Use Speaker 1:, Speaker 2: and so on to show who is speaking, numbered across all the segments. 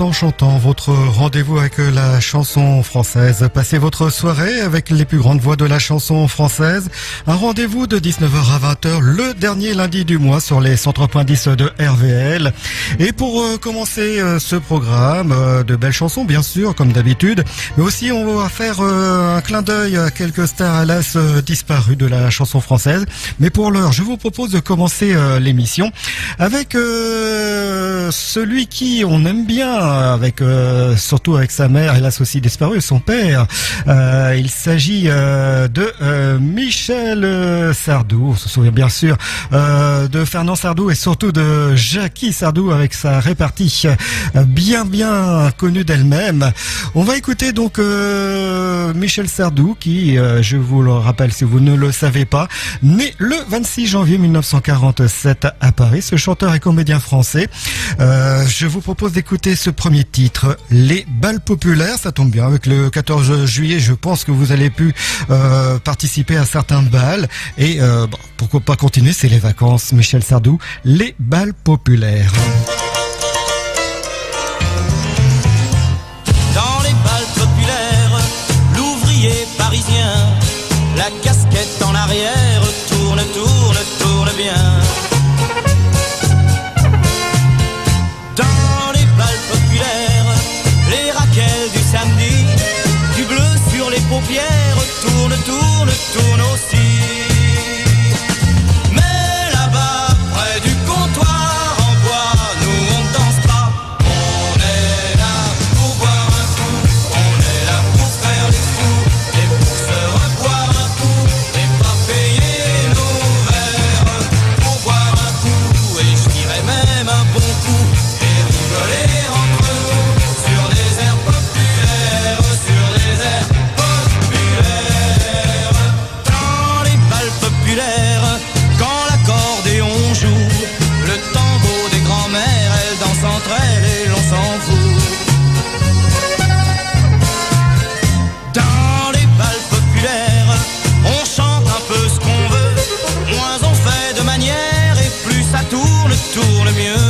Speaker 1: en chantant, votre rendez-vous avec la chanson française. Passez votre soirée avec les plus grandes voix de la chanson française. Un rendez-vous de 19h à 20h le dernier lundi du mois sur les 103.10 de RVL. Et pour commencer ce programme, de belles chansons bien sûr comme d'habitude, mais aussi on va faire un clin d'œil à quelques stars hélas disparues de la chanson française. Mais pour l'heure, je vous propose de commencer l'émission avec celui qui on aime bien, avec surtout avec sa mère, hélas aussi disparue, son père. Il s'agit de Michel Sardou. On se souvient bien sûr de Fernand Sardou et surtout de Jackie Sardou avec sa répartie bien connue d'elle-même. On va écouter donc Michel Sardou qui, je vous le rappelle si vous ne le savez pas, né le 26 janvier 1947 à Paris. Ce chanteur et comédien français. Je vous propose d'écouter ce premier titre, Les Bals Populaires. Ça tombe bien, avec le 14 juillet, je pense que vous allez pu participer à certains bals. Et pourquoi pas continuer, c'est les vacances. Michel Sardou, Les Bals Populaires.
Speaker 2: Dans les bals populaires, l'ouvrier parisien, la casquette en arrière, tourne bien. Dans les bals populaires, les raquettes du samedi, du bleu sur les paupières, tourne aussi. Mais là-bas, près du comptoir en bois, nous on ne danse pas. On est là pour boire un coup, on est là pour faire les sous, et pour se reboire un coup, et pas payer nos verres. Pour boire un coup, et je dirais même un bon coup, et rigoler entre nous, sur des airs populaires, sur des airs populaires. Dans les bals populaires, quand l'accordéon joue, le tango des grands-mères, elles dansent entre elles et l'on s'en fout. Dans les bals populaires, on chante un peu ce qu'on veut, moins on fait de manière et plus ça tourne mieux.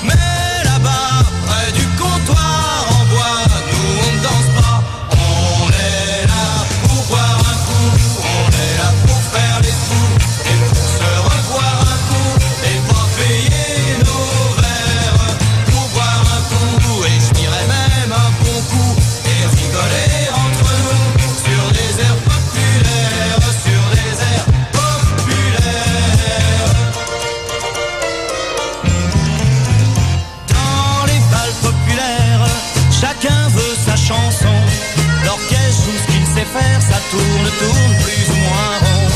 Speaker 2: Mais là-bas, près du comptoir en bois, nous on ne danse pas. On est là pour boire un coup, on est là pour faire les sous, et pour se revoir un coup, et pas payer nos verres. Pour boire un coup, et je dirais même un bon coup, et rigoler entre nous, sur des airs populaires, sur des airs populaires. Dans les bals populaires, chacun veut sa chanson. L'orchestre joue ce qu'il sait faire, ça tourne plus ou moins rond.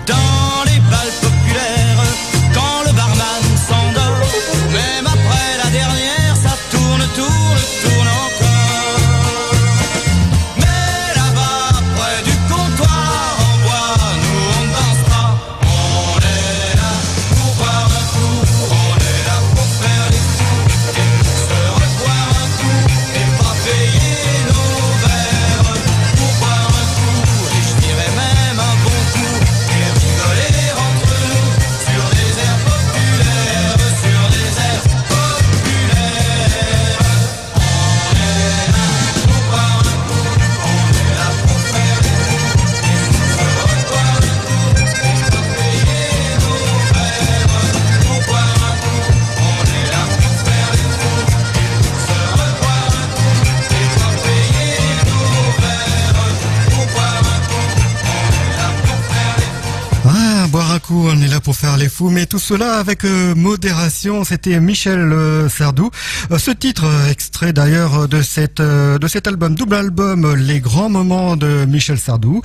Speaker 2: Dans les bals populaires, quand le barman s'endort, même après la dernière, ça tourne encore. Mais là-bas, près du comptoir en bois, nous on ne danse pas. On est là pour boire un coup, on est là pour faire les sous, et pour se revoir un coup, et pas payer nos verres. Pour boire un coup, et je dirais même un bon coup, et rigoler entre nous, sur des airs populaires, sur des airs populaires. On est là pour boire un coup, on est là pour faire les sous, et pour se revoir un coup, et pas payer nos verres. Pour boire un coup, on est là pour faire les sous, et pour se revoir un coup, et pas payer nos verres. Pour boire un coup, on est là pour faire les fous.
Speaker 1: Ah, boire un coup, on est là pour faire les fous, mais tout cela avec modération. C'était Michel Sardou. Ce titre, extrait d'ailleurs de cet album, double album, Les Grands Moments de Michel Sardou,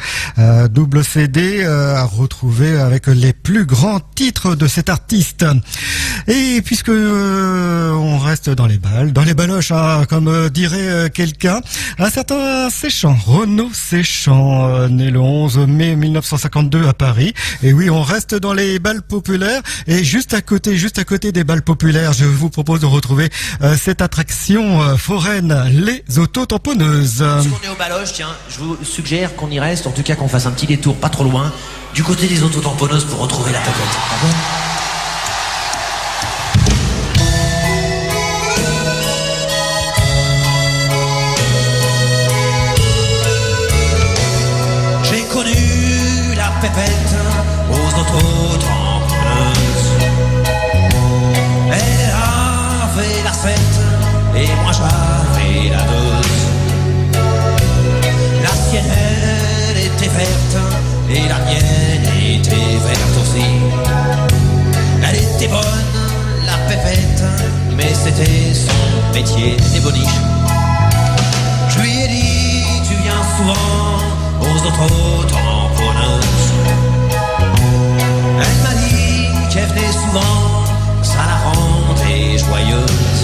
Speaker 1: double CD à retrouver avec les plus grands titres de cet artiste. Et puisque on reste dans les baloches, hein, comme dirait quelqu'un, un certain Séchant, Renaud Séchant, né le 11 mai 1952 à Paris. Et oui, on reste dans les bals populaires. Et juste à côté des bals populaires, je vous propose de retrouver cette attraction foraine, les autotamponneuses.
Speaker 3: Puisqu'on est aux baloches, tiens, je vous suggère qu'on y reste, en tout cas qu'on fasse un petit détour pas trop loin, du côté des autotamponneuses pour retrouver la popote. D'accord ? c'était son métier des boniches. Je lui ai dit, tu viens souvent aux auto-tamponneuses. Elle m'a dit qu'elle venait souvent, ça la rendait joyeuse.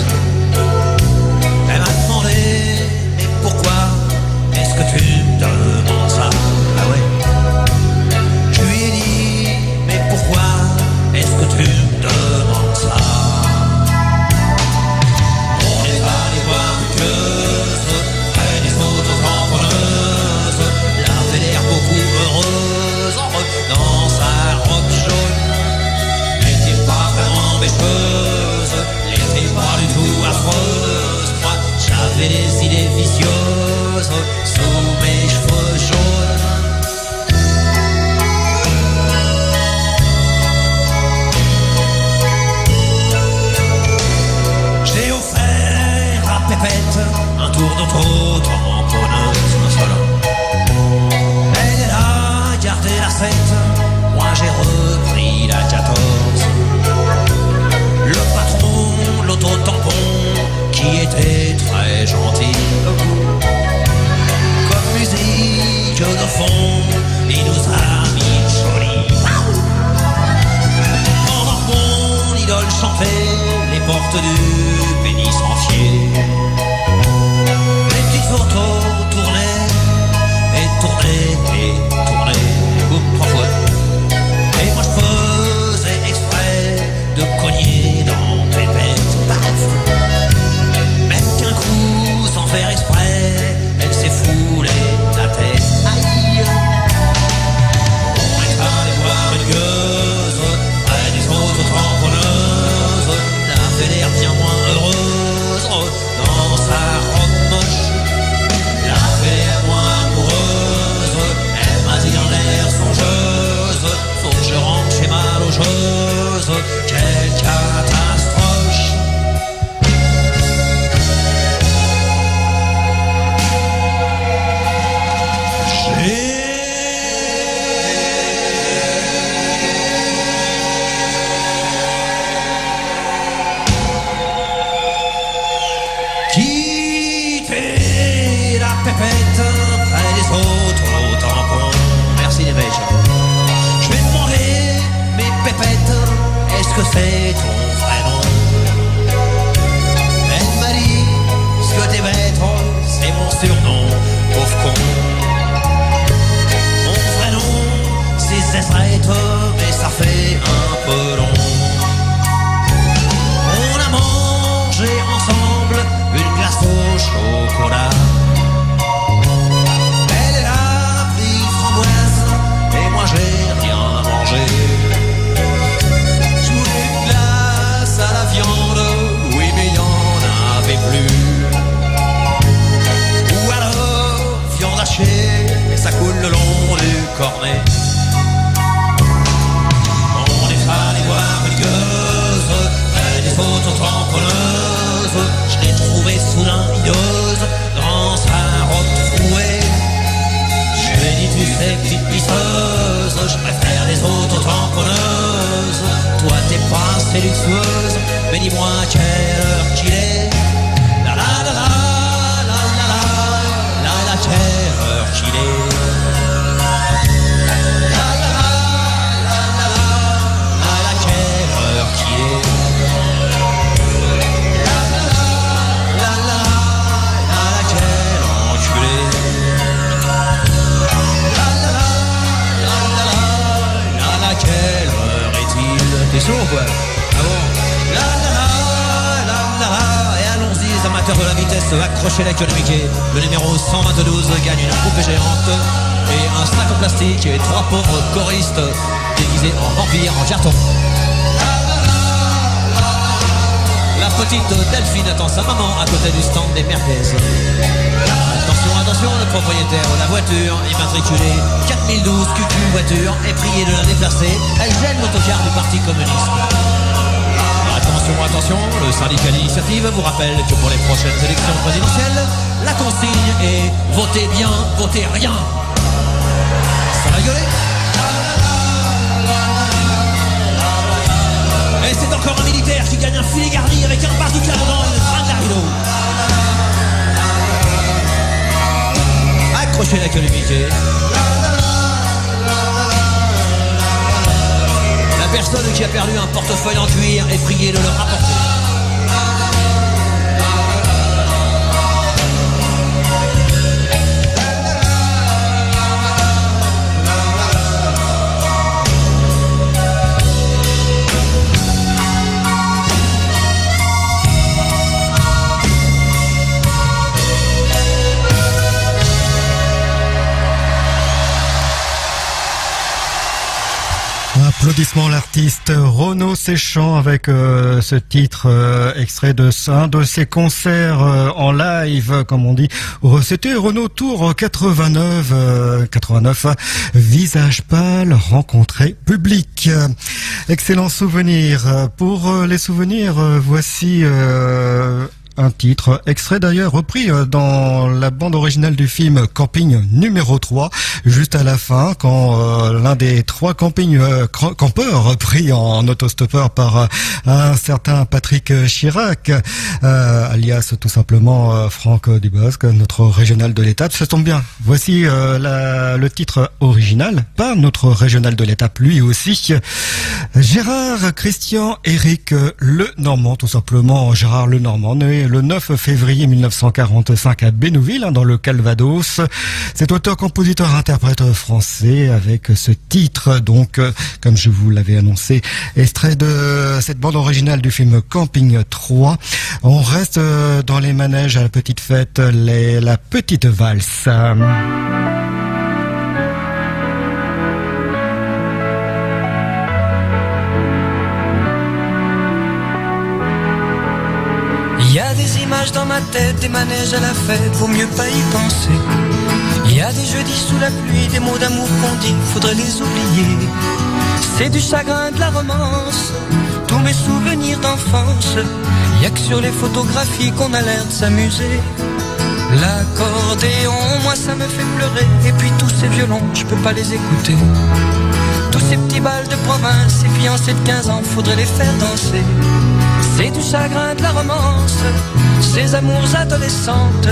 Speaker 3: Elle m'a demandé, mais pourquoi est-ce que tu me demandes ça? Ah ouais. Je lui ai dit, mais pourquoi est-ce que tu me demandes ça? On est allé voir une gueuse, près des auto-tamponneuses. La avait l'air beaucoup heureuse en retenant sa robe jaune. N'était pas vraiment bêcheuse, n'était pas du tout affreuse. Moi, j'avais des idées vicieuses sous mes cheveux jaunes. J'ai offert à Pépette un tour d'auto-tamponneuse. Elle a gardé la 7, moi j'ai repris la 14. Le patron de l'auto-tampon, qui était très gentil, comme musique de fond, il nous a mis joli. Pendant que mon idole chantait les portes du pénitencier, les petites autos tournaient et tournaient et tournaient, boum, 3 fois. Et moi je faisais exprès de cogner dans Pépette, paf. Même qu'un coup, sans faire exprès, elle s'est foulée la tête. Aïe. On est allé voir une gueuse, près des auto-tamponneuses. Elle avait l'air bien moins heureuse dans sa robe moche. Elle avait l'air moins amoureuse, elle m'a dit en l'air songeuse. Faut que je rentre chez ma logeuse, quelle catastrophe. Quitter la Pépette près des auto-tampons. Merci les beiges. Je vais demander, mais Pépette, est-ce que c'est ton vrai nom? Elle m'a dit, ce que t'es bête, c'est mon surnom, pauvre con. Mon vrai nom, c'est Zezrette, mais ça fait un peu long. On a mangé ensemble une glace au chocolat. Elle a pris framboise et moi j'ai rien mangé. Je voulais une glace à la viande, oui mais il y en avait plus. Ou alors viande hachée et ça coule le long du cornet. On est allé voir une gueuse près des auto-tamponneuses. Je l'ai trouvée soudain hideuse dans sa robe trouée. Je lui ai dit, tu sais, petite pisseuse, je préfère les auto-tamponneuses. Toi t'es pas assez luxueuse, mais dis-moi quelle heure qu'il est. La la la la la la la la la, quelle heure qu'il est. La la la la la la la, quelle heure qu'il est. La la la la la la, quel enculé. La la la la la la la, quelle heure est-il? T'es sourd quoi? Ah bon? La la la la la la. Et allons-y les amateurs de la vitesse, accrochez la queue de Mickey. Le numéro 122 gagne une poupée géante et un sac en plastique et 3 pauvres choristes déguisés en vampires en carton. La petite Delphine attend sa maman à côté du stand des merguez. Attention, attention, le propriétaire de la voiture immatriculée 4012 QQ voiture est prié de la déplacer. Elle gêne l'autocar du Parti communiste. Attention, attention, le syndicat d'initiative vous rappelle que pour les prochaines élections présidentielles, la consigne est votez bien, votez rien. Ça va gueuler. Et c'est encore un militaire qui gagne un filet garni avec un bazooka dedans. toucher la calamité. La personne qui a perdu un portefeuille en cuir est priée de le rapporter.
Speaker 1: Applaudissements l'artiste Renaud Séchant avec ce titre extrait de un de ses concerts en live, comme on dit. C'était Renaud Tour 89, Visage pâle, rencontré public. Excellent souvenir. Pour les souvenirs, voici un titre, extrait d'ailleurs repris dans la bande originale du film Camping numéro 3, juste à la fin, quand l'un des trois campeurs pris en autostoppeur par un certain Patrick Chirac, alias tout simplement Franck Dubosc, notre régional de l'étape. Ça tombe bien, voici le titre original, pas notre régional de l'étape, lui aussi. Gérard Christian Éric Lenormand, tout simplement Gérard Lenormand, né le 9 février 1945 à Bénouville, dans le Calvados. C'est auteur-compositeur-interprète français avec ce titre, donc, comme je vous l'avais annoncé, extrait de cette bande originale du film Camping 3. On reste dans les manèges à la petite fête, la petite valse.
Speaker 4: Il y a des images dans ma tête, des manèges à la fête, vaut mieux pas y penser. Il y a des jeudis sous la pluie, des mots d'amour qu'on dit, faudrait les oublier. C'est du chagrin, de la romance, tous mes souvenirs d'enfance. Y a que sur les photographies qu'on a l'air de s'amuser. L'accordéon, moi ça me fait pleurer. Et puis tous ces violons, je peux pas les écouter. Tous ces petits bals de province, ces fiancés de 15 ans, faudrait les faire danser. C'est du chagrin, de la romance, ces amours adolescentes.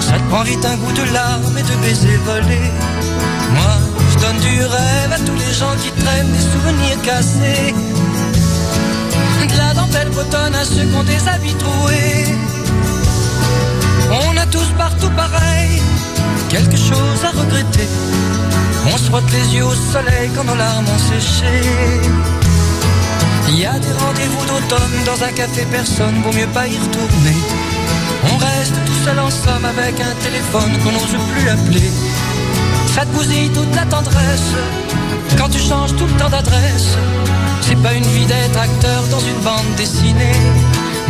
Speaker 4: Ça te prend vite un goût de larmes et de baisers volés. Moi, je donne du rêve à tous les gens qui traînent des souvenirs cassés. De la dentelle bretonne à ceux qui ont des habits troués. On a tous partout pareil, quelque chose à regretter. On se frotte les yeux au soleil quand nos larmes ont séché. Il y a des rendez-vous d'automne dans un café, personne, vaut mieux pas y retourner. On reste tout seul en somme avec un téléphone qu'on n'ose plus appeler. Ça te bousille toute la tendresse quand tu changes tout le temps d'adresse. C'est pas une vie d'être acteur dans une bande dessinée.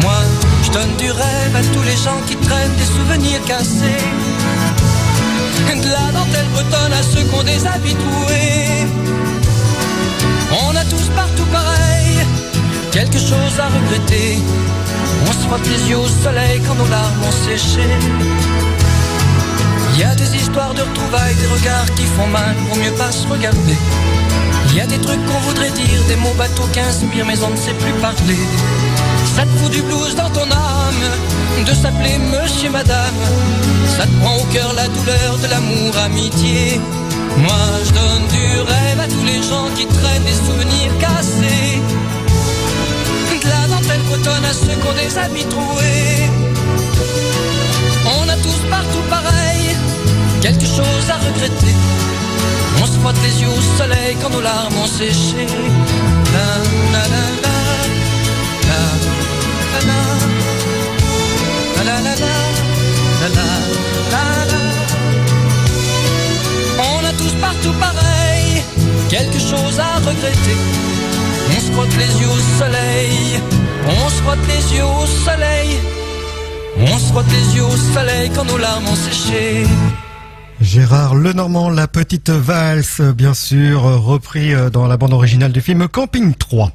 Speaker 4: Moi, je donne du rêve à tous les gens qui traînent des souvenirs cassés. De la dentelle bretonne à ceux qui ont des habits troués. On a tous partout pareil, quelque chose à regretter. On se frotte les yeux au soleil quand nos larmes ont séché. Il y a des histoires de retrouvailles, des regards qui font mal, vaut mieux pas se regarder. Il y a des trucs qu'on voudrait dire, des mots bateaux qui inspirent, mais on ne sait plus parler. Ça te fout du blues dans ton âme, de s'appeler monsieur, madame. Ça te prend au cœur la douleur de l'amour, amitié. Moi je donne du rêve à tous les gens qui traînent des souvenirs cassés. De la dentelle bretonne à ceux qui ont des habits troués. On a tous partout pareil, quelque chose à regretter. On se frotte les yeux au soleil quand nos larmes ont séché. La la la la, la la la, la la la, la la la la. On a tous partout pareil, quelque chose à regretter. On se frotte les yeux au soleil, on se frotte les yeux au soleil. On se frotte les yeux au soleil quand nos larmes ont séché.
Speaker 1: Gérard Lenormand, la petite valse, bien sûr, repris dans la bande originale du film Camping 3.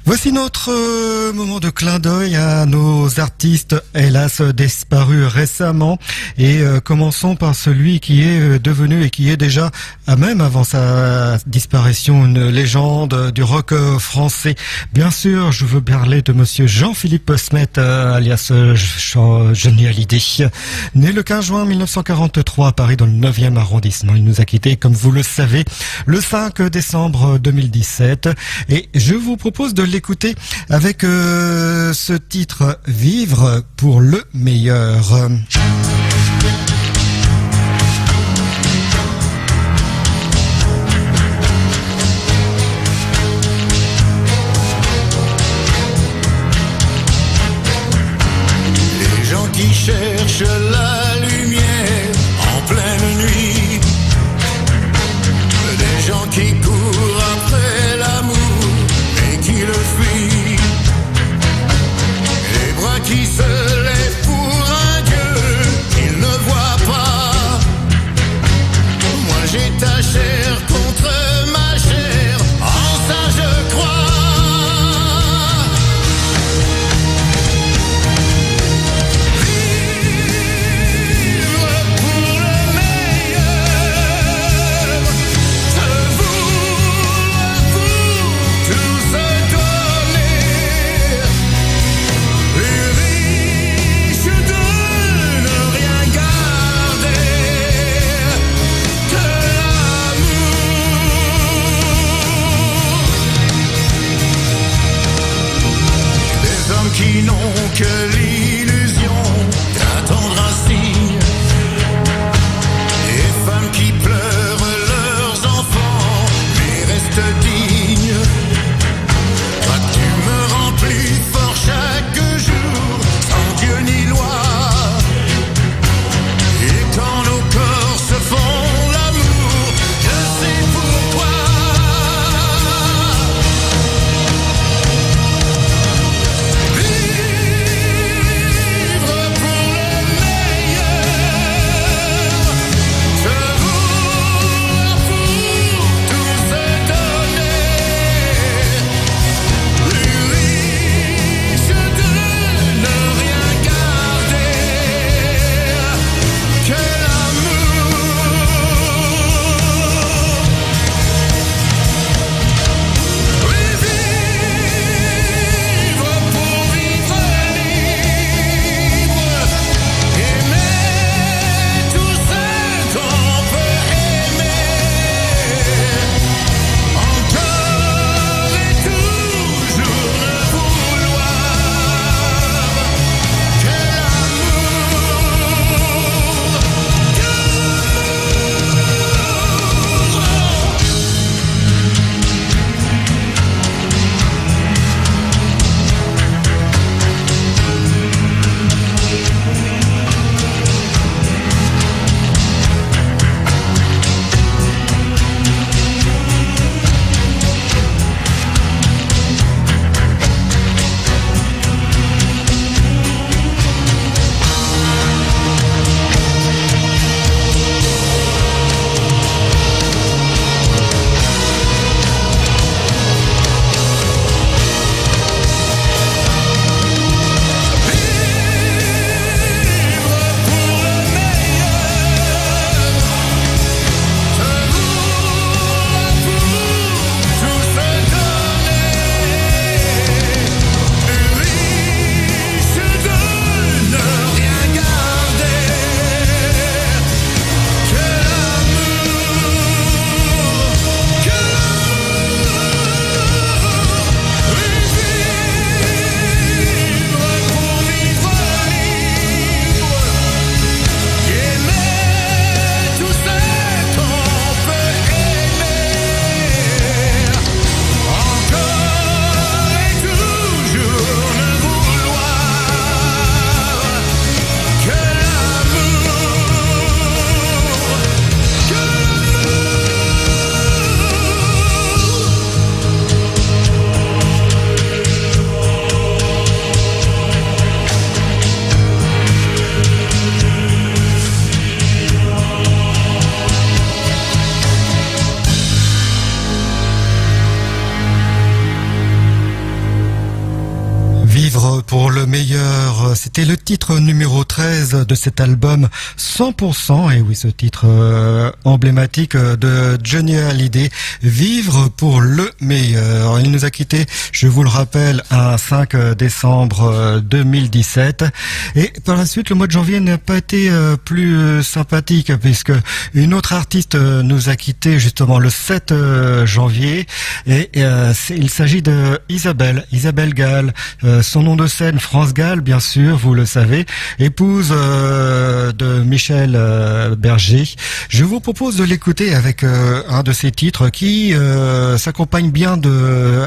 Speaker 1: Voici notre moment de clin d'œil à nos artistes, hélas disparus récemment. Et commençons par celui qui est devenu et qui est déjà, même avant sa disparition, une légende du rock français. Bien sûr, je veux parler de monsieur Jean-Philippe Smet, alias Johnny Hallyday. Né le 15 juin 1943 à Paris dans le 9e arrondissement. Il nous a quittés, comme vous le savez, le 5 décembre 2017. Et je vous propose de l'écouter avec ce titre « Vivre pour le meilleur ».
Speaker 2: Les gens qui cherchent la lumière en pleine nuit, des gens qui courent après l'amour et qui le fuient, les bras qui se lèvent pour un Dieu qu'ils ne voient pas. Moi j'ai ta chair contre ma chair, en ça je crois. Qui n'ont que l'illusion d'attendre un signe, les femmes qui pleurent leurs enfants mais restent dignes. Toi tu me rends plus fort chaque jour, sans Dieu ni loi. Et quand nos corps se font l'amour, je sais pourquoi. Vivre
Speaker 1: Vivre pour le meilleur, c'était le titre numéro 13 de cet album 100%, et oui, ce titre emblématique de Johnny Hallyday, Vivre pour le meilleur. Il nous a quittés, je vous le rappelle, un 5 décembre 2017, et par la suite le mois de janvier n'a pas été plus sympathique, puisque une autre artiste nous a quittés justement le 7 janvier, et il s'agit de Isabelle Gall, son nom de scène France Gall, bien sûr, vous le savez, épouse de Michel Berger. Je vous propose de l'écouter avec un de ses titres qui s'accompagne bien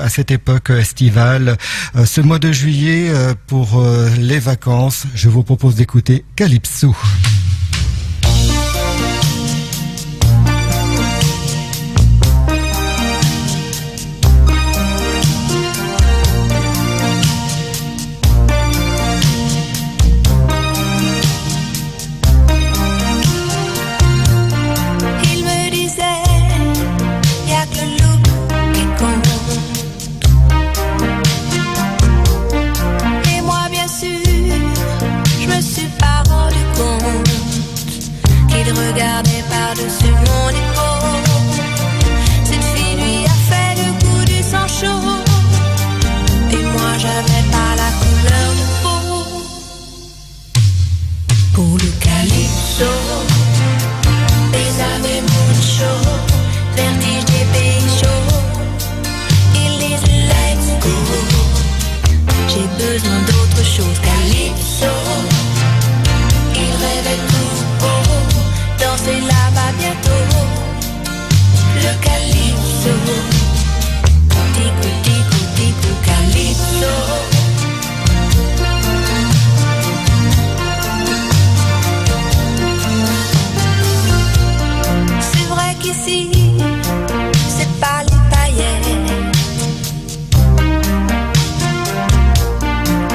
Speaker 1: à cette époque estivale, ce mois de juillet pour les vacances. Je vous propose d'écouter Calypso.
Speaker 5: Regardait par-dessus mon épaule. Cette fille lui a fait le goût du sang chaud, et moi j'avais pas la couleur de peau. Pour le calypso, bésame mucho, vertige des pays chauds. Ils disent let's go. J'ai besoin d'autre chose, calypso. Il rêvait tout haut, danser là-bas bientôt. Le calypso, tico, tico, tico, calypso. C'est vrai qu'ici, c'est pas les paillettes,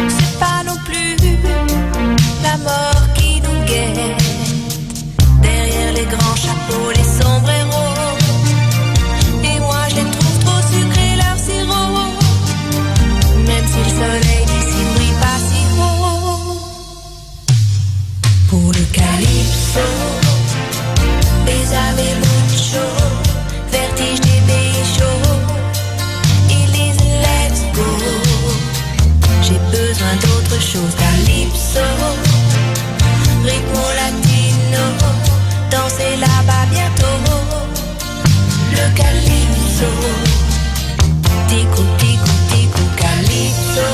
Speaker 5: c'est pas non plus la mort qui nous guette. Derrière les grands chapeaux, les sombreros, et moi je les trouve trop sucrés, leur sirop. Même si le soleil d'ici ne brille pas si haut. Pour le calypso, bésame mucho, vertige des pays chauds. Ils disent let's go. J'ai besoin d'autre chose, calypso, rythmo latino, danser là-bas bientôt. Le calypso, tico, tico, tico, calypso.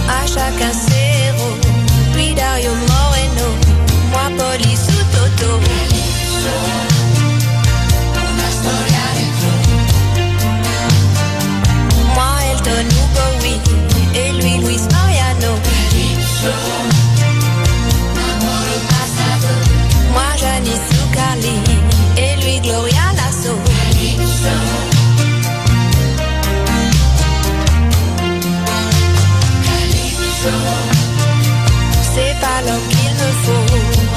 Speaker 5: À chacun ses héros, lui Dario Moreno, moi Police ou Toto. Moi Elton ou Bowie, et lui Luis Mariano. Moi Janice ou Carly, et lui Gloria Lasso. C'est pas l'homme qu'il me faut,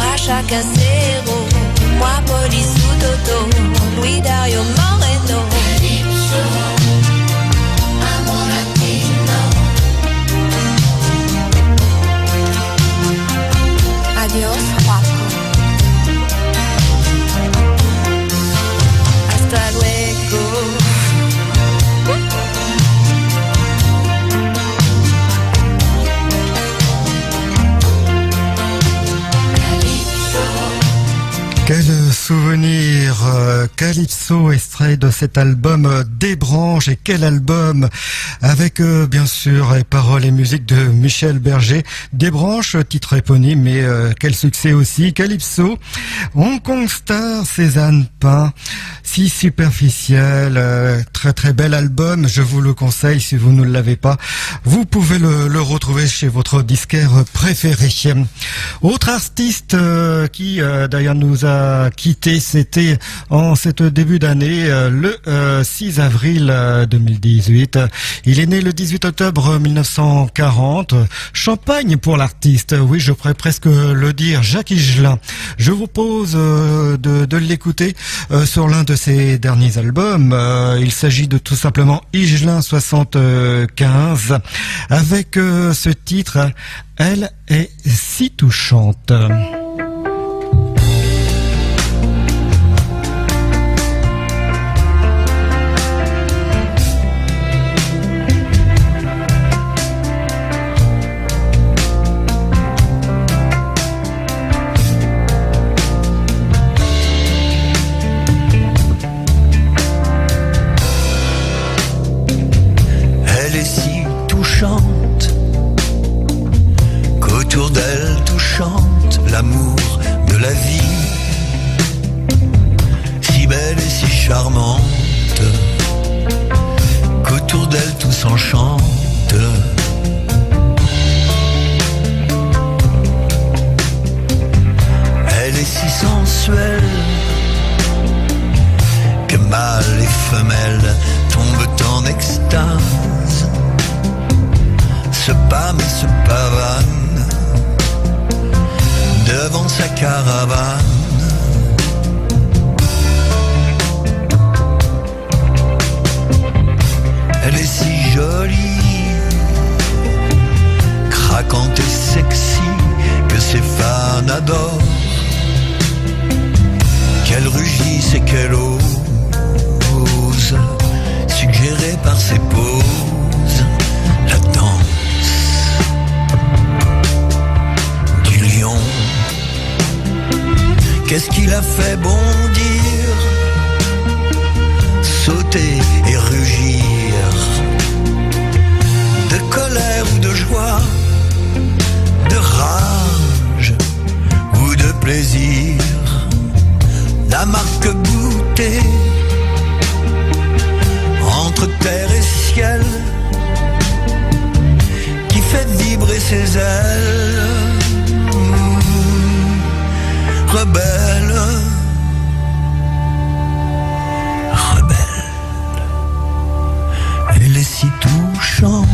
Speaker 5: à chacun ses héros. Moi Police ou Toto, Louis Dario Moreno. Adios, guapo. Hasta luego.
Speaker 1: Quel souvenir, Calypso, extrait de cet album Des Branches, et quel album avec bien sûr les paroles et musique de Michel Berger. Des Branches, titre éponyme, mais quel succès aussi. Calypso, Hong Kong Star, Cézanne Pain, si superficiel, très très bel album. Je vous le conseille si vous ne l'avez pas. Vous pouvez le retrouver chez votre disquaire préféré. Autre artiste qui d'ailleurs nous a quittés, c'était en cette début d'année, le 6 avril 2018. Il est né le 18 octobre 1940. Champagne pour l'artiste, oui, je pourrais presque le dire, Jacques Higelin. Je vous propose de l'écouter sur l'un de ses derniers albums. Il s'agit de tout simplement Higelin 75 avec ce titre « Elle est si touchante ».
Speaker 6: Qu'autour d'elle tout chante l'amour de la vie, si belle et si charmante, qu'autour d'elle tout s'enchante. Elle est si sensuelle que mâle et femelle tombent en extase, se pâment et se pavanent devant sa caravane. Elle est si jolie, craquante et sexy, que ses fans adorent, qu'elle rugisse et qu'elle ose, suggérée par ses poses, la danse du lion. Qu'est-ce qui l'a fait bondir, sauter et rugir, de colère ou de joie, de rage ou de plaisir, la marque goûtée entre terre et ciel, qui fait vibrer ses ailes, rebelle, rebelle. Elle est si touchante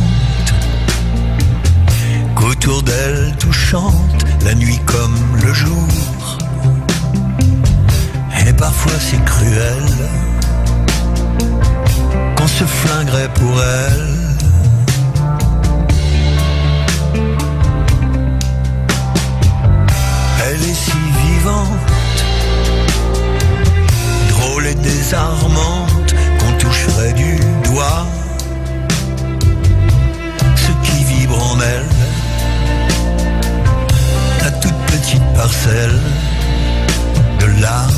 Speaker 6: qu'autour d'elle tout chante, la nuit comme le jour, et parfois c'est cruel qu'on se flinguerait pour elle. Elle est si vivante, drôle et désarmante, qu'on toucherait du doigt ce qui vibre en elle, la toute petite parcelle de l'âme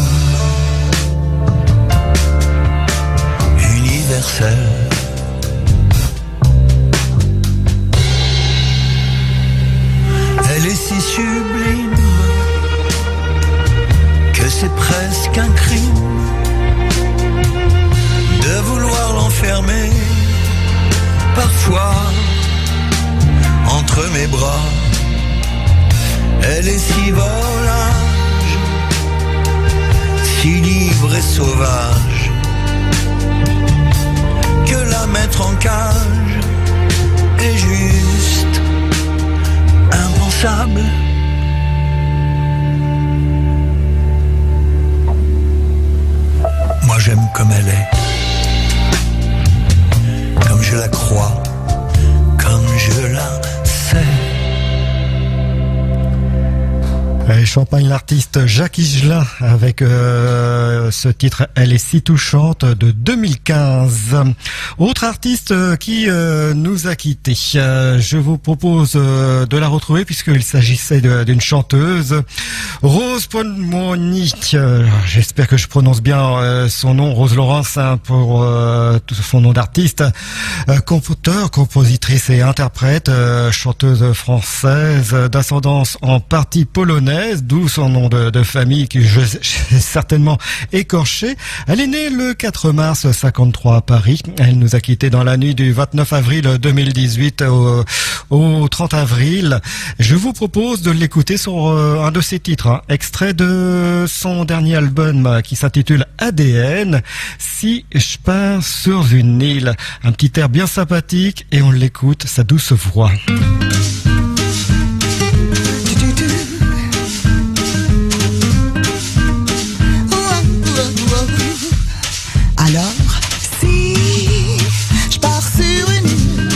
Speaker 6: universelle. Elle est si sublime que c'est presque un crime de vouloir l'enfermer parfois entre mes bras. Elle est si volage, si libre et sauvage, que la mettre en cage est juste impensable. Moi j'aime comme elle est, comme je la crois, comme je la sais.
Speaker 1: Et Champagne, l'artiste Jacques Higelin avec ce titre « Elle est si touchante » de 2015. Autre artiste qui nous a quittés. Je vous propose de la retrouver puisqu'il s'agissait d'une chanteuse, Rose Polmoni. J'espère que je prononce bien son nom, Rose Laurence, hein, pour tout son nom d'artiste. Compositeur, compositrice et interprète, chanteuse française d'ascendance en partie polonaise, d'où son nom de famille que j'ai certainement écorché. Elle est née le 4 mars 53 à Paris. Elle nous a quittés dans la nuit du 29 avril 2018 au 30 avril. Je vous propose de l'écouter sur un de ses titres, extrait de son dernier album qui s'intitule ADN. Si je pars sur une île, un petit air bien sympathique et on l'écoute, sa douce voix.
Speaker 7: Alors, si je pars sur une île,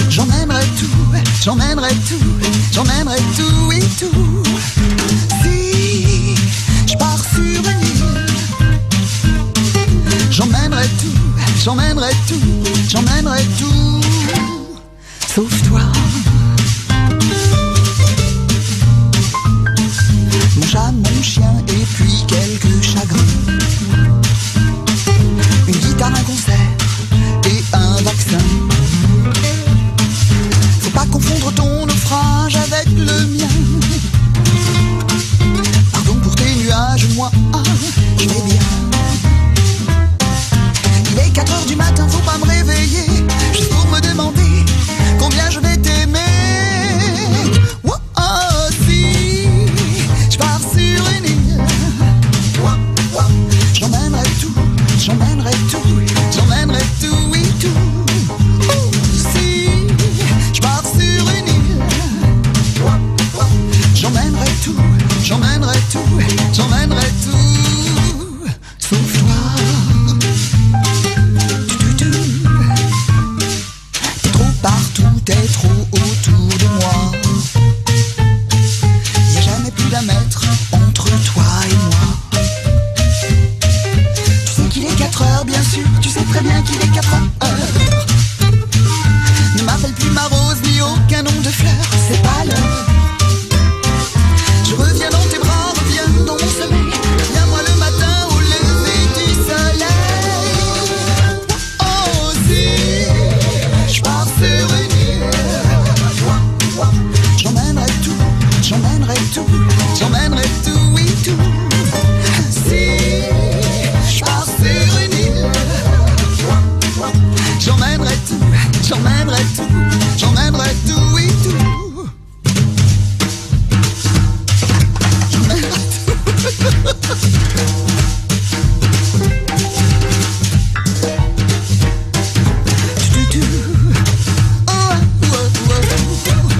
Speaker 7: j'emmènerai tout, j'emmènerai tout, j'emmènerai tout et tout. Si je pars sur une île, j'emmènerai tout, j'emmènerai tout, j'emmènerai tout, sauf toi. Mon chat, mon chien et puis quelques chagrins. Une guitare, un concert et un vaccin. Faut pas confondre ton naufrage avec le mien. Pardon pour tes nuages, moi, je vais bien. Il est 4h du matin, faut pas me réveiller juste pour me demander combien je vais t'aimer. Oh, oh, si je pars sur une île, j'emmènerai tout, j'emmènerai tout, j'emmènerai tout et tout. Oh, si je pars sur une île, j'emmènerai tout, j'emmènerai tout, j'emmènerai tout, sauf toi. T'es trop partout, t'es trop autour de moi. Y'a jamais plus d'un mètre entre toi et moi. Tu sais qu'il est 4h, bien sûr, tu sais très bien qu'il est 4h. Ne m'appelle plus ma rose ni aucun nom de fleur, c'est pas l'heure. Je reviens dans tes bras, reviens dans mon sommeil. Viens-moi le matin au lever du soleil. Oh, si je pars sur une île, j'emmènerai tout, j'emmènerai tout, j'emmènerai tout et tout. Si je pars sur une île, j'emmènerai tout, j'emmènerai tout, j'emmènerai tout et tout. J'emmènerai tout.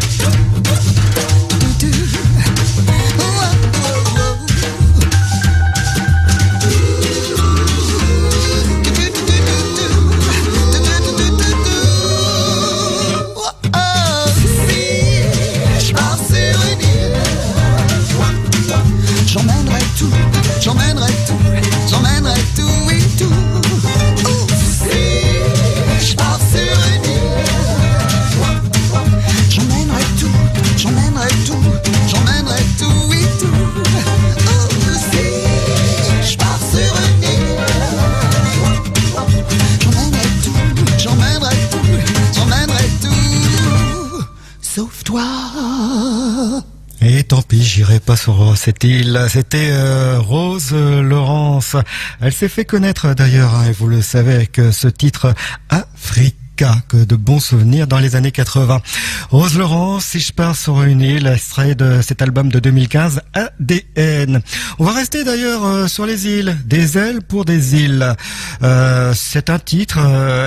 Speaker 7: J'emmènerai tout, j'emmènerai tout, j'emmènerai tout et tout. Oh, si je pars sur une île, j'emmènerai tout, j'emmènerai tout, j'emmènerai tout et tout. Oh, si je pars sur une île, j'emmènerai tout, j'emmènerai tout, j'emmènerai tout, sauf toi.
Speaker 1: Et tant pis, j'irai pas sur cette île. C'était Rose Laurence. Elle s'est fait connaître d'ailleurs, et vous le savez, avec ce titre Africa, que de bons souvenirs dans les années 80. Rose Laurence, si je pars sur une île, extrait de cet album de 2015, ADN. On va rester d'ailleurs sur les îles, des ailes pour des îles. C'est un titre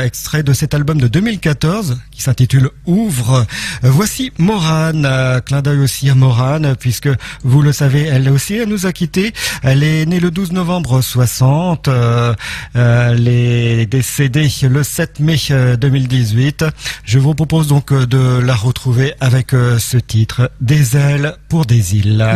Speaker 1: extrait de cet album de 2014 qui s'intitule Ouvre. Voici Morane, clin d'œil aussi à Morane, puisque vous le savez, elle aussi, elle nous a quittés. Elle est née le 12 novembre 60, elle est décédée le 7 mai 2018. Je vous propose donc de la retrouver avec ce titre, Des ailes pour des îles.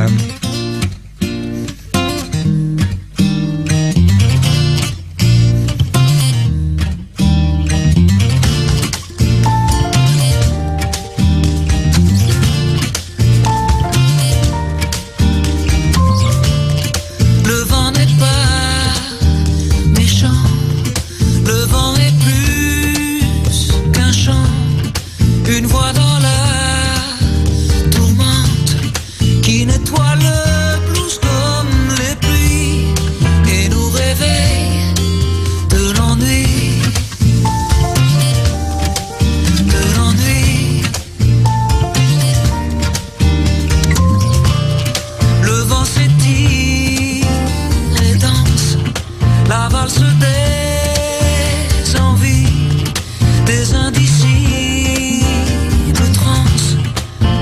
Speaker 4: Une voix dans la tourmente qui valse des envies, des indicibles transes,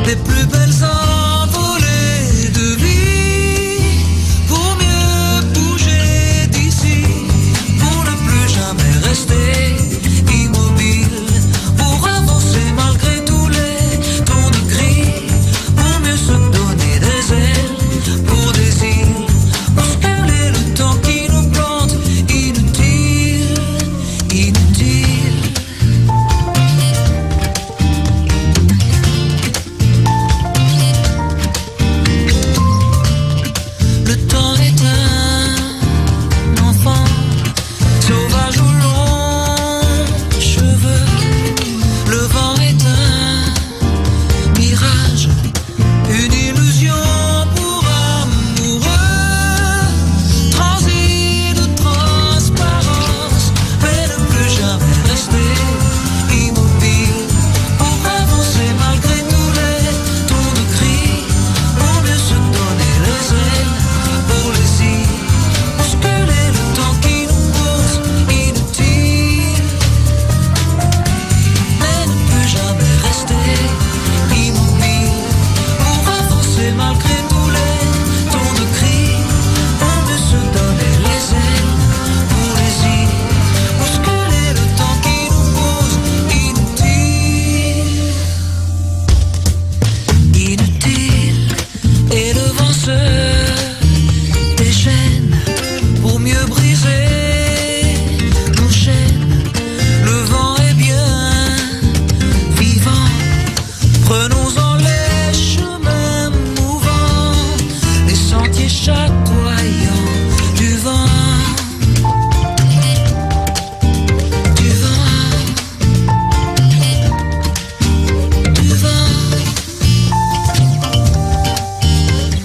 Speaker 4: des plus belles envolées de vie, pour mieux bouger d'ici, pour ne plus jamais rester immobile, pour avancer malgré tous les tons de gris, pour mieux se donner des ailes, pour des îles, bousculer le temps qui nous plante, inutile, inutile. Le temps est un enfant sauvage aux longs cheveux. Le vent est un mirage, une illusion pour amoureux. Transi de transparence, mais ne plus jamais rester immobile, pour avancer malgré tous les tons de cris, pour mieux se donner les ailes, pour les îles, bousculer le temps qui nous pose inutile, mais ne plus jamais rester immobile, pour avancer malgré tous les tons de cris, pour mieux se donner les ailes, pour les îles, bousculer le temps qui nous pose inutile, inutile, et le vent se déchaîne pour mieux briser nos chaînes. Le vent est bien vivant, prenons-en les chemins mouvants, les sentiers chatoyants du vent, du vent, du vent,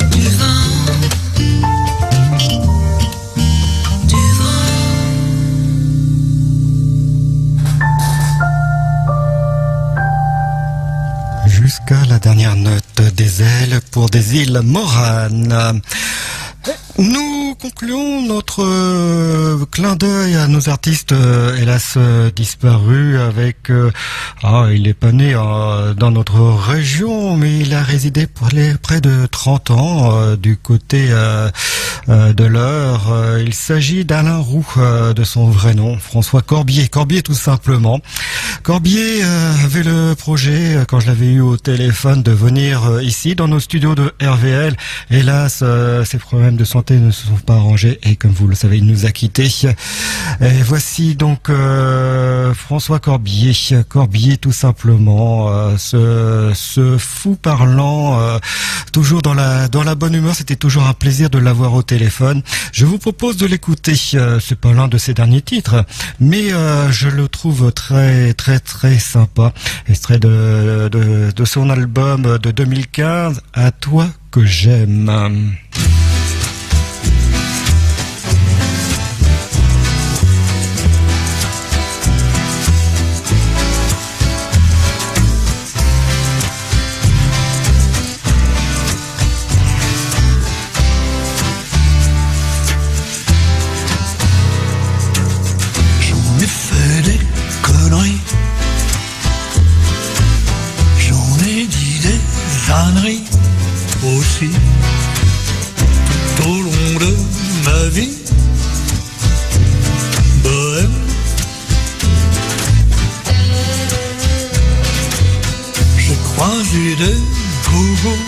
Speaker 4: du vent, du vent.
Speaker 1: Jusqu'à la dernière note des ailes pour des îles Morane. Nous concluons notre clin d'œil à nos artistes hélas disparus avec il est pas né dans notre région, mais il a résidé pour près de 30 ans du côté de l'Eure. Il s'agit d'Alain Roux, de son vrai nom, François Corbier tout simplement. Corbier avait le projet, quand je l'avais eu au téléphone, de venir ici dans nos studios de RVL. Hélas, ses problèmes de santé ne se sont pas arrangés et comme vous le savez, il nous a quittés. Et voici donc François Corbier tout simplement, ce fou parlant, toujours dans la bonne humeur. C'était toujours un plaisir de l'avoir au téléphone. Je vous propose de l'écouter. C'est pas l'un de ses derniers titres, mais je le trouve très très très sympa. Extrait de son album de 2015, À toi que j'aime.
Speaker 6: J'en ai fait des conneries, j'en ai dit des âneries aussi, tout au long de ma vie bohème. J'ai croisé des gougous,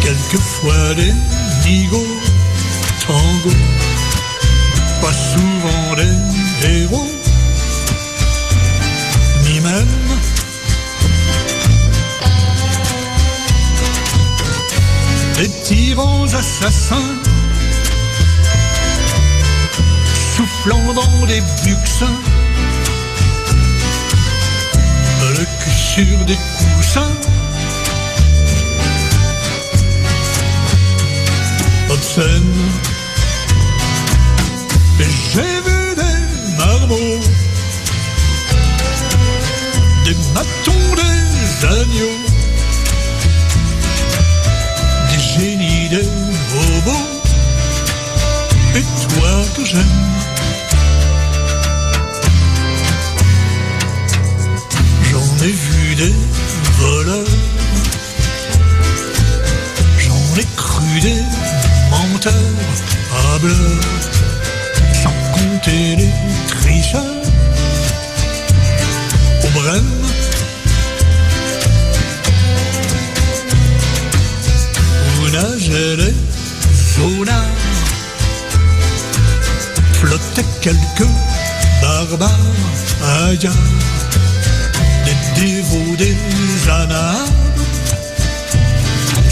Speaker 6: quelquefois des nigauds, tango, pas souvent des héros, ni même des tyrans assassins, soufflant dans des buxins, le cul sur des coussins, obscènes. Et j'ai vu des marmots, des matons, des agneaux, des génies, des robots, et j'aime. J'en ai vu des voleurs, j'en ai cru des menteurs à bleu, sans compter les tricheurs au brème. Où nageaient les zonards, flottaient quelques barbares hagards, des dévots des anards,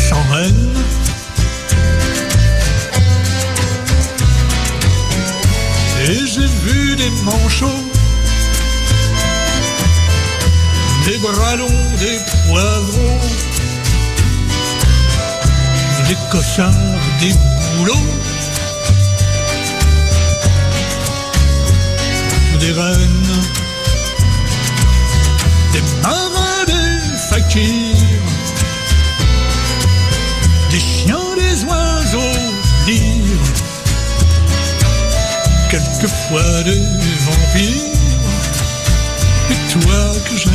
Speaker 6: sans haine. Et j'ai vu des manchots, des bras longs, des poivrons, des cochards, des boulots, des reines, des marins, des fakirs, des chiens, des oiseaux, lyres, quelquefois des vampires, et toi que j'aime.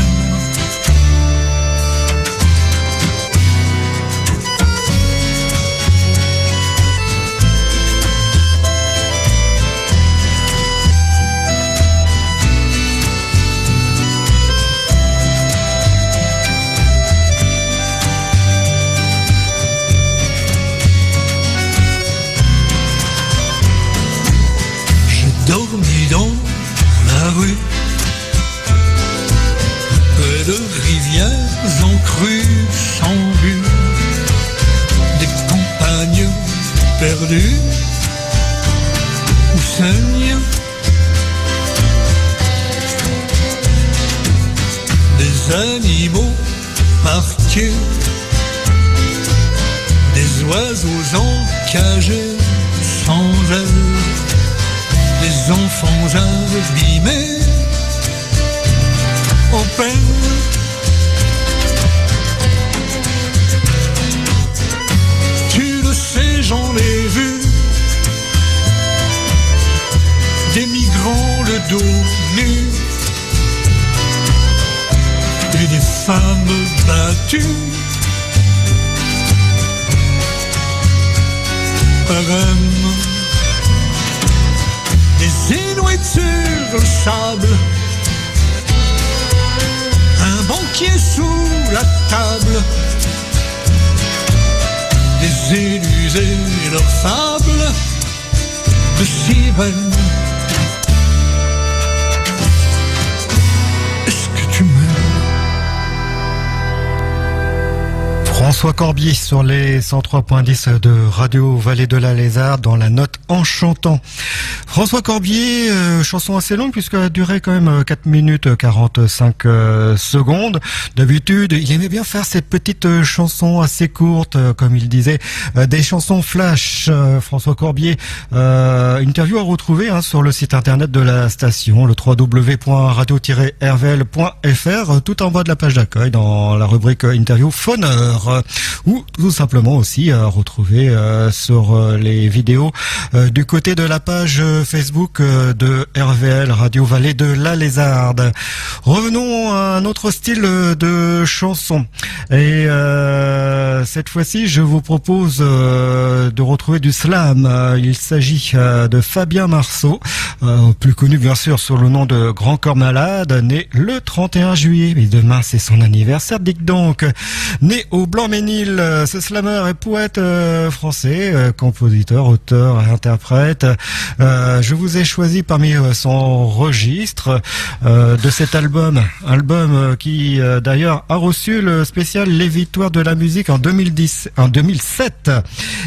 Speaker 6: Dormi dans la rue, près de rivières en crue sans but, des campagnes perdues où saignent des animaux marqués, des oiseaux encagés sans ailes, des enfants abîmés, en peine. Tu le sais, j'en ai vu des migrants le dos nu et des femmes battues par un des Inuits sur le sable, un banquier sous la table, des élus et leurs fables de sirènes. Est-ce que tu m'aimes?
Speaker 1: François Corbier sur les 103.10 de Radio Vallée de la Lézarde dans la note en chantant. François Corbier, chanson assez longue puisqu'elle a duré quand même 4 minutes 45 secondes. D'habitude, il aimait bien faire ces petites chansons assez courtes, comme il disait, des chansons flash. François Corbier, interview à retrouver sur le site internet de la station, le www.radio-rvl.fr, tout en bas de la page d'accueil dans la rubrique interview phoneur, ou tout simplement aussi à retrouver sur les vidéos du côté de la page Facebook de RVL Radio Vallée de la Lézarde. Revenons à un autre style de chanson. Et cette fois-ci, je vous propose de retrouver du slam. Il s'agit de Fabien Marceau, plus connu bien sûr sous le nom de Grand Corps Malade, né le 31 juillet. Et demain, c'est son anniversaire. Dites donc, né au Blanc-Ménil, ce slammer et poète français, compositeur, auteur, interprète. Je vous ai choisi parmi son registre de cet album qui d'ailleurs a reçu le spécial Les Victoires de la musique en 2007.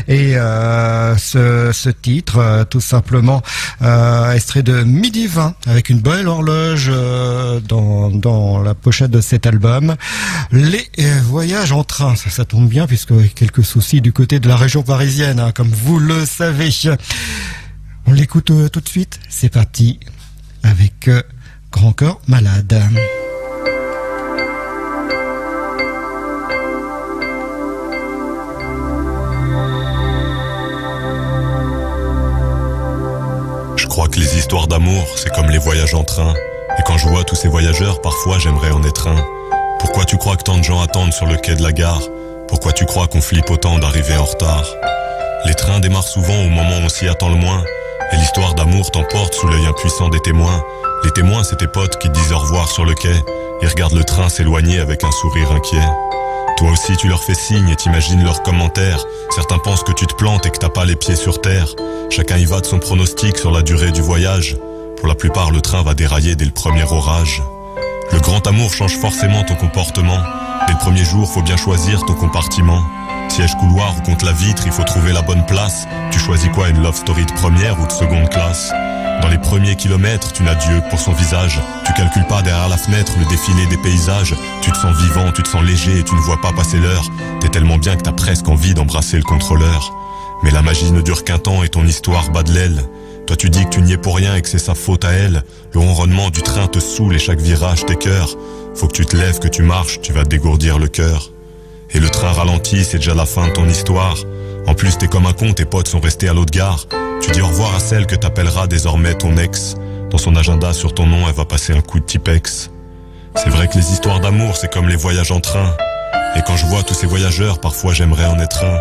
Speaker 1: Et ce titre, tout simplement, extrait de Midi 20 avec une belle horloge dans la pochette de cet album. Les voyages en train, ça tombe bien puisque quelques soucis du côté de la région parisienne, comme vous le savez. On l'écoute tout de suite, c'est parti avec Grand Corps Malade.
Speaker 6: Je
Speaker 8: crois que les histoires d'amour, c'est comme les voyages en train. Et quand je vois tous ces voyageurs, parfois j'aimerais en être un. Pourquoi tu crois que tant de gens attendent sur le quai de la gare? Pourquoi tu crois qu'on flippe autant d'arriver en retard? Les trains démarrent souvent au moment où on s'y attend le moins. Et l'histoire d'amour t'emporte sous l'œil impuissant des témoins. Les témoins, c'est tes potes qui te disent au revoir sur le quai. Ils regardent le train s'éloigner avec un sourire inquiet. Toi aussi tu leur fais signe et t'imagines leurs commentaires. Certains pensent que tu te plantes et que t'as pas les pieds sur terre. Chacun y va de son pronostic sur la durée du voyage. Pour la plupart, le train va dérailler dès le premier orage. Le grand amour change forcément ton comportement. Dès le premier jour, faut bien choisir ton compartiment. Siège couloir ou contre la vitre, il faut trouver la bonne place. Tu choisis quoi, une love story de première ou de seconde classe? Dans les premiers kilomètres, tu n'as Dieu que pour son visage. Tu calcules pas derrière la fenêtre le défilé des paysages. Tu te sens vivant, tu te sens léger et tu ne vois pas passer l'heure. T'es tellement bien que t'as presque envie d'embrasser le contrôleur. Mais la magie ne dure qu'un temps et ton histoire bat de l'aile. Toi tu dis que tu n'y es pour rien et que c'est sa faute à elle. Le ronronnement du train te saoule et chaque virage t'écœure. Faut que tu te lèves, que tu marches, tu vas te dégourdir le cœur. Et le train ralentit, c'est déjà la fin de ton histoire. En plus t'es comme un con, tes potes sont restés à l'autre gare. Tu dis au revoir à celle que t'appelleras désormais ton ex. Dans son agenda sur ton nom, elle va passer un coup de Tipex. C'est vrai que les histoires d'amour, c'est comme les voyages en train. Et quand je vois tous ces voyageurs, parfois j'aimerais en être un.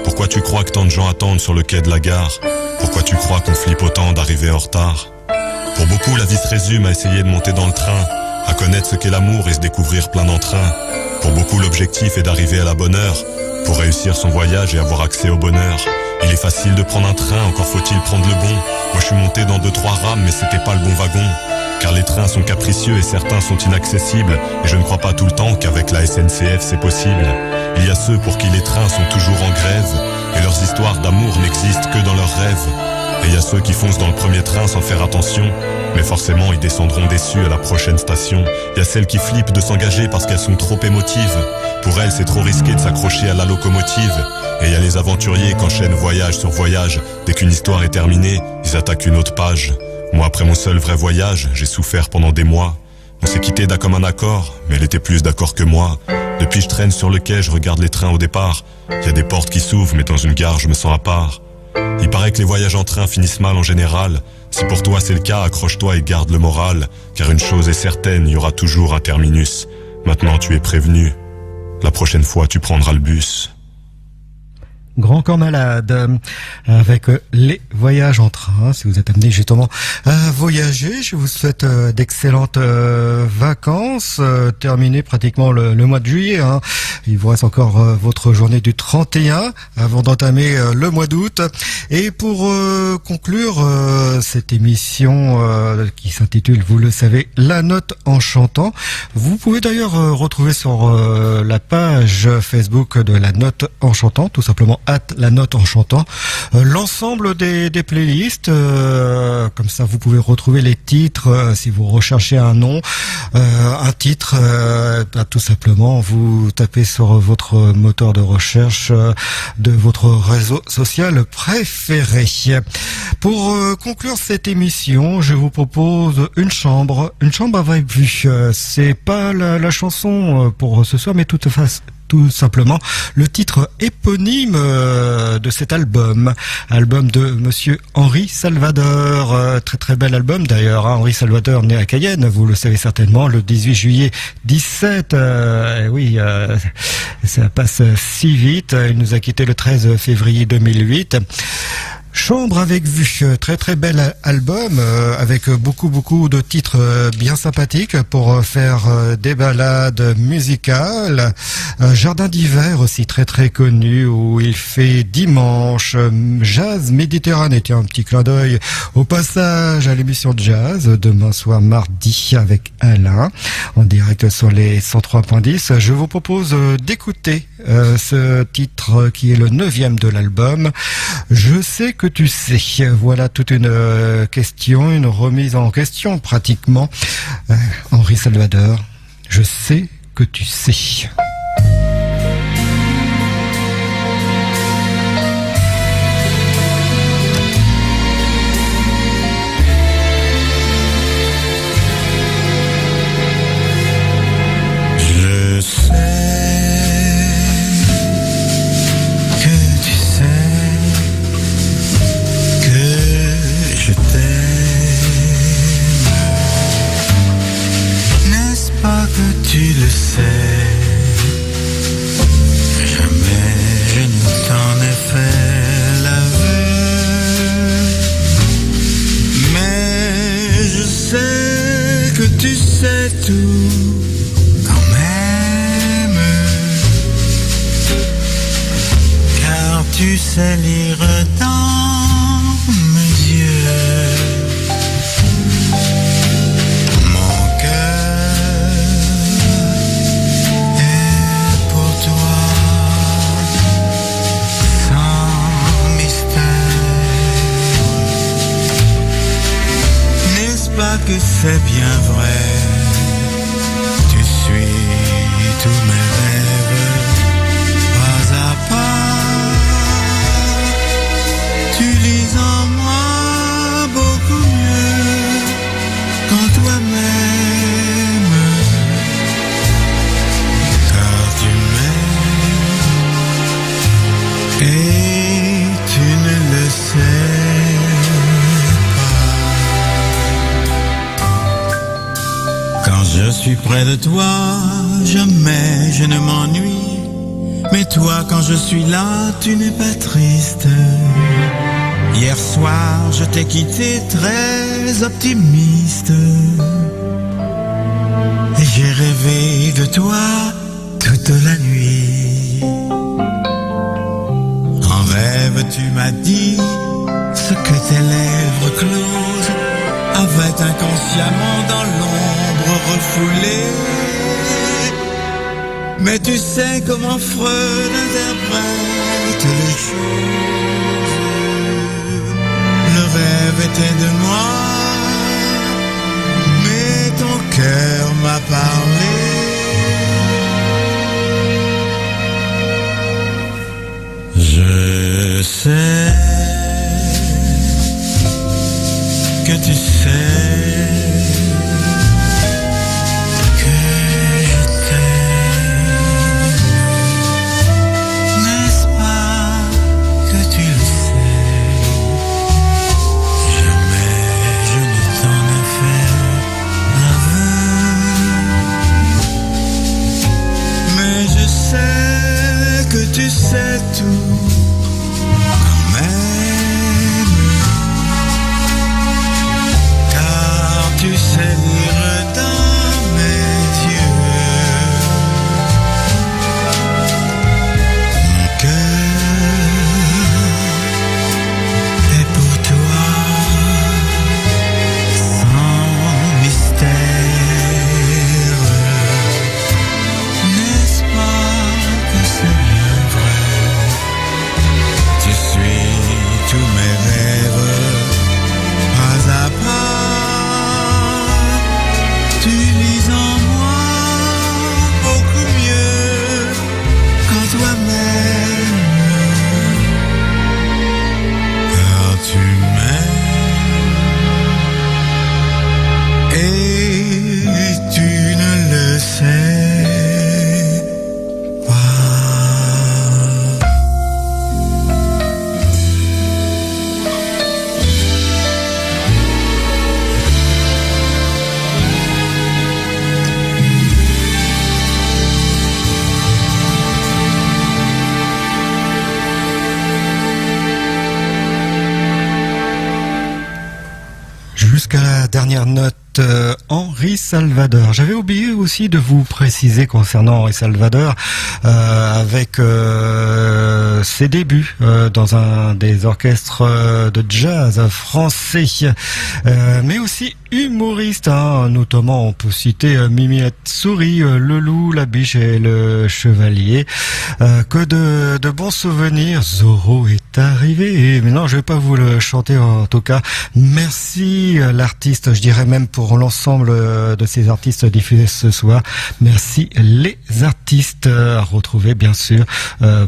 Speaker 8: Pourquoi tu crois que tant de gens attendent sur le quai de la gare? Pourquoi tu crois qu'on flippe autant d'arriver en retard? Pour beaucoup, la vie se résume à essayer de monter dans le train, à connaître ce qu'est l'amour et se découvrir plein d'entrain. Pour beaucoup, l'objectif est d'arriver à la bonne heure, pour réussir son voyage et avoir accès au bonheur. Il est facile de prendre un train, encore faut-il prendre le bon. Moi je suis monté dans 2-3 rames, mais c'était pas le bon wagon. Car les trains sont capricieux et certains sont inaccessibles. Et je ne crois pas tout le temps qu'avec la SNCF c'est possible. Il y a ceux pour qui les trains sont toujours en grève, et leurs histoires d'amour n'existent que dans leurs rêves. Et il y a ceux qui foncent dans le premier train sans faire attention, mais forcément ils descendront déçus à la prochaine station. Il y a celles qui flippent de s'engager parce qu'elles sont trop émotives. Pour elles c'est trop risqué de s'accrocher à la locomotive. Et il y a les aventuriers qui enchaînent voyage sur voyage. Dès qu'une histoire est terminée, ils attaquent une autre page. Moi après mon seul vrai voyage, j'ai souffert pendant des mois. On s'est quitté d'un commun accord, mais elle était plus d'accord que moi. Depuis je traîne sur le quai, je regarde les trains au départ. Il y a des portes qui s'ouvrent, mais dans une gare je me sens à part. Il paraît que les voyages en train finissent mal en général. Si pour toi c'est le cas, accroche-toi et garde le moral. Car une chose est certaine, il y aura toujours un terminus. Maintenant tu es prévenu. La prochaine fois tu prendras le bus.
Speaker 1: Grand Corps Malade, avec les voyages en train. Si vous êtes amené justement à voyager, je vous souhaite d'excellentes vacances. Terminé pratiquement le mois de juillet. Il vous reste encore votre journée du 31 avant d'entamer le mois d'août. Et pour conclure cette émission qui s'intitule, vous le savez, La Note en chantant, vous pouvez d'ailleurs retrouver sur la page Facebook de La Note en chantant, tout simplement La Note en chantant, l'ensemble des playlists, comme ça vous pouvez retrouver les titres si vous recherchez un nom, un titre, tout simplement vous tapez sur votre moteur de recherche de votre réseau social préféré. Pour conclure cette émission, je vous propose une chambre avec vue. C'est pas la chanson pour ce soir, mais tout simplement le titre éponyme de cet album de monsieur Henri Salvador, très très bel album d'ailleurs. Henri Salvador né à Cayenne, vous le savez certainement, le 18 juillet 17. Oui, ça passe si vite. Il nous a quitté le 13 février 2008. Chambre avec vue, très très bel album avec beaucoup de titres bien sympathiques pour faire des balades musicales. Jardin d'hiver aussi très très connu où il fait dimanche. Jazz Méditerranée, tiens, un petit clin d'œil au passage à l'émission de jazz demain soir mardi avec Alain en direct sur les 103.10. Je vous propose d'écouter ce titre qui est le 9e de l'album. Je sais que tu sais. Voilà toute une question, une remise en question pratiquement. Henri Salvador, je sais que tu sais.
Speaker 6: Je sais que tu sais que je t'aime.
Speaker 9: sais tout quand même, car tu sais lire dans mes yeux. Mon cœur est pour toi sans mystère. N'est-ce pas que c'est bien vrai? Tu suis tous mes rêves, pas à pas. Tu lis en moi beaucoup mieux qu'en toi-même, car tu m'aimes et tu ne le sais pas. Quand je suis près de toi, jamais je ne m'ennuie. Mais toi, quand je suis là, tu n'es pas triste. Hier soir, je t'ai quitté très optimiste. Et j'ai rêvé de toi toute la nuit. En rêve, tu m'as dit ce que tes lèvres closes avaient inconsciemment dans l'ombre refoulée. Mais tu sais comment Freud interprète les choses. Le rêve était de moi, mais ton cœur m'a parlé. Je sais que tu sais que je t'aime. N'est-ce pas que tu le sais? Jamais je ne t'en ai fait l'aveu. Mais je sais que tu sais tout quand même, car tu sais lire dans mes yeux. Mon cœur est pour toi sans mystère. N'est-ce pas que c'est bien vrai? Tu suis tous mes rêves pas à pas. Tu lis en moi beaucoup mieux qu'en toi-même, car tu m'aimes et tu ne le sais pas.
Speaker 1: Jusqu'à la dernière note, Henri Salvador. J'avais oublié aussi de vous préciser concernant Henri Salvador, avec ses débuts dans un des orchestres de jazz français, mais aussi humoriste, hein. Notamment on peut citer Mimilette Souris, Le Loup, La Biche et Le Chevalier. Que de bons souvenirs. Zorro est arrivé. Mais non, je vais pas vous le chanter en tout cas. Merci l'artiste, je dirais même pour l'ensemble de ces artistes diffusés ce soir. Merci les artistes, à retrouver bien sûr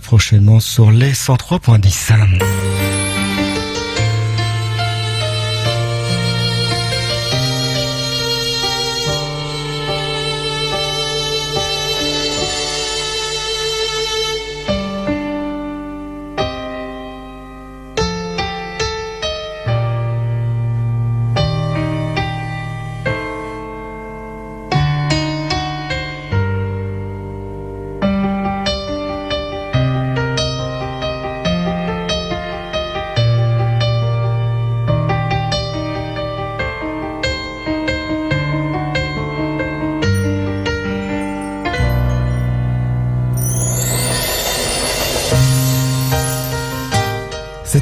Speaker 1: prochainement sur les 103.10.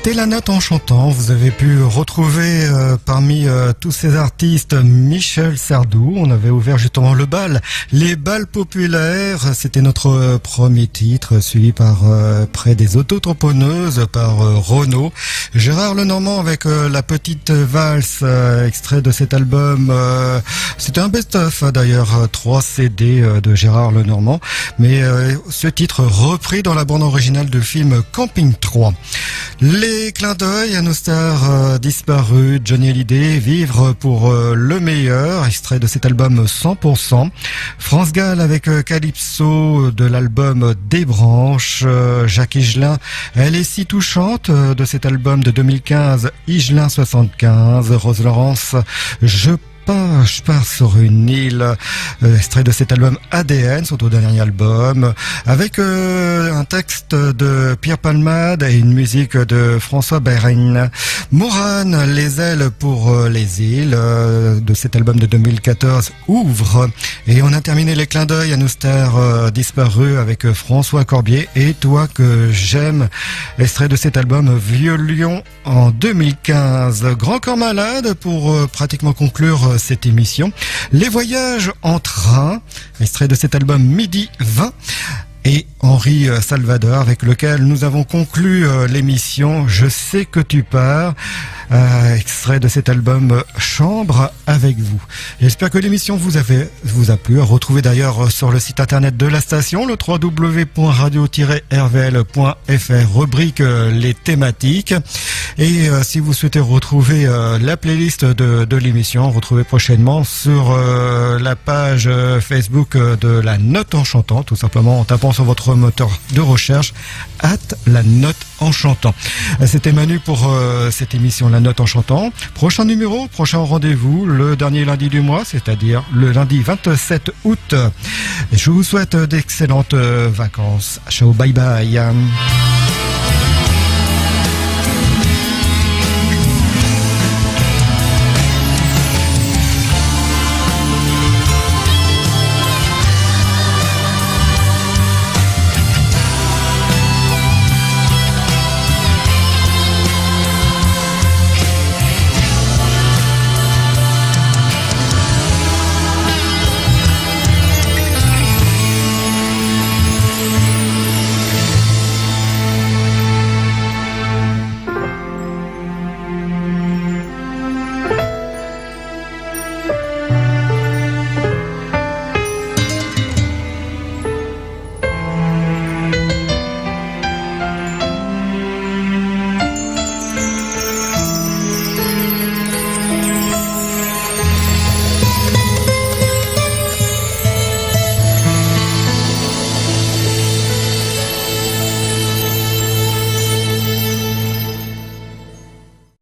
Speaker 1: C'était La Note en chantant. Vous avez pu retrouver parmi tous ces artistes Michel Sardou. On avait ouvert justement le bal, les bals populaires. C'était notre premier titre, suivi par Près des autotamponneuses par Renaud. Gérard Lenormand avec La Petite Valse, extrait de cet album. C'était un best-of d'ailleurs, 3 CD de Gérard Lenormand. Mais ce titre repris dans la bande originale du film Camping 3. Les clins d'œil à nos stars disparus, Johnny Hallyday, Vivre pour le meilleur, extrait de cet album 100%. France Gall avec Calypso de l'album Des Branches. Jacques Higelin, Elle est si touchante de cet album de 2015, Higelin 75. Rose Laurence, Je pars sur une île, extrait de cet album ADN, son tout dernier album, avec un texte de Pierre Palmade et une musique de François Bayrén. Morane, Les ailes pour les îles, de cet album de 2014, Ouvre. Et on a terminé les clins d'œil à nos stars disparus avec François Corbier et Toi que j'aime, extrait de cet album Vieux Lion en 2015. Grand Corps Malade pour pratiquement conclure cette émission. Les voyages en train, extrait de cet album Midi 20. Et Henri Salvador, avec lequel nous avons conclu l'émission Je sais que tu pars, extrait de cet album Chambre avec vous. J'espère que l'émission vous a plu. Retrouvez d'ailleurs sur le site internet de la station, le www.radio-rvl.fr, rubrique les thématiques. Et si vous souhaitez retrouver la playlist de l'émission, retrouvez prochainement sur la page Facebook de La Note en chantant, tout simplement en tapant sur votre moteur de recherche La Note en chantant. C'était Manu pour cette émission La Note en chantant. Prochain numéro, prochain rendez-vous, le dernier lundi du mois, c'est-à-dire le lundi 27 août. Je vous souhaite d'excellentes vacances. Ciao, bye bye.